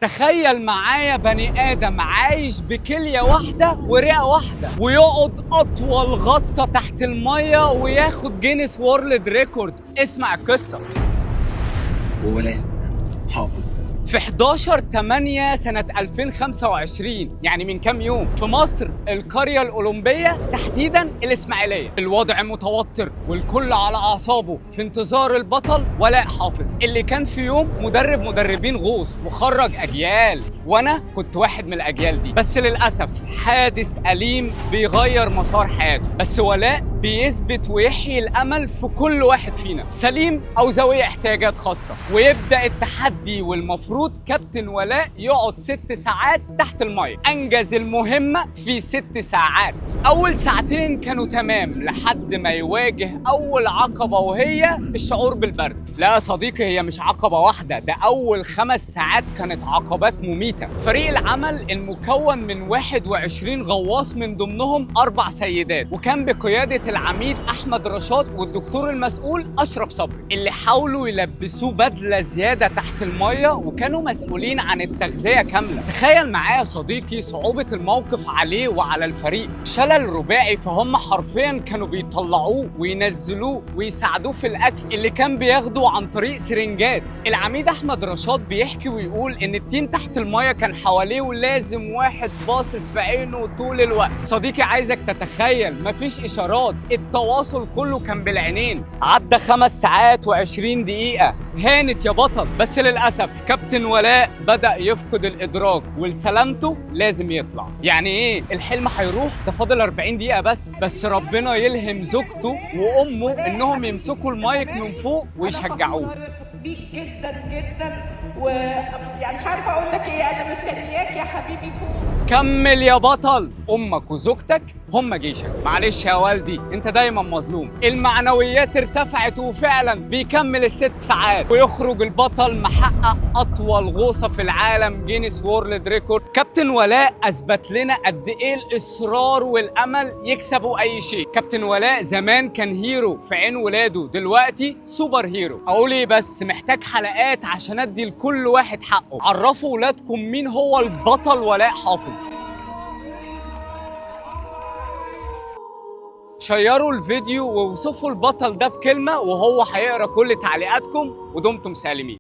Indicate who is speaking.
Speaker 1: تخيل معايا بني آدم عايش بكلية واحدة ورئة واحدة ويقعد أطول غطسة تحت المية وياخد جينيس وورلد ريكورد. اسمع القصة.
Speaker 2: وولاد حافظ
Speaker 1: في 11/8 سنة 2025، يعني من كام يوم، في مصر القرية الأولمبية تحديدا الإسماعيلية، الوضع متوتر والكل على أعصابه في انتظار البطل ولاء حافظ اللي كان في يوم مدرب مدربين غوص وخرج أجيال، وأنا كنت واحد من الأجيال دي. بس للأسف حادث أليم بيغير مسار حياته، بس ولاء بيثبت ويحيي الأمل في كل واحد فينا، سليم أو ذوي احتياجات خاصة. ويبدأ التحدي، والمفروض كابتن ولاء يقعد 6 ساعات تحت المية. أنجز المهمة في 6 ساعات. أول ساعتين كانوا تمام لحد ما يواجه أول عقبة، وهي الشعور بالبرد. لا يا صديقي، هي مش عقبة واحدة، ده أول 5 ساعات كانت عقبات مميتة. فريق العمل المكون من 21 غواص، من ضمنهم 4 سيدات، وكان بقيادة العميد أحمد رشاد والدكتور المسؤول أشرف صبري، اللي حاولوا يلبسوه بدلة زيادة تحت المية وكانوا مسؤولين عن التغذية كاملة. تخيل معايا صديقي صعوبة الموقف عليه وعلى الفريق. شلل رباعي، فهم حرفيا كانوا بيطلعوه وينزلوه ويساعدوه في الأكل اللي كان بياخده عن طريق سرنجات. العميد أحمد رشاد بيحكي ويقول إن التيم تحت المية كان حواليه ولازم واحد باصص في عينه طول الوقت. صديقي عايزك تتخيل، مفيش إشارات، التواصل كله كان بالعينين. عدى 5 ساعات و20 دقيقة، هانت يا بطل. بس للأسف كابتن ولاء بدأ يفقد الإدراك، ولسلامته لازم يطلع. يعني إيه؟ الحلم هيروح؟ ده فاضل 40 دقيقة بس ربنا يلهم زوجته وأمه إنهم يمسكوا المايك من فوق ويشجعوه.
Speaker 3: بيك جدا جدا، ويعني مش عارفه اقول لك ايه، انا مستنياك يا حبيبي فوق.
Speaker 1: كمل يا بطل، امك وزوجتك هم جيشك. معلش يا والدي، انت دايما مظلوم. المعنويات ارتفعت، وفعلا بيكمل ال6 ساعات ويخرج البطل محقق اطول غوصه في العالم، جينيس وورلد ريكورد. كابتن ولاء اثبت لنا قد ايه الاصرار والامل يكسبوا اي شيء. كابتن ولاء زمان كان هيرو في عين ولاده، دلوقتي سوبر هيرو. اقول ايه بس، محتاج حلقات عشان ادي لكل واحد حقه. عرفوا ولادكم مين هو البطل ولاء حافظ. شيروا الفيديو ووصفوا البطل ده بكلمة، وهو هيقرأ كل تعليقاتكم. ودمتم سالمين.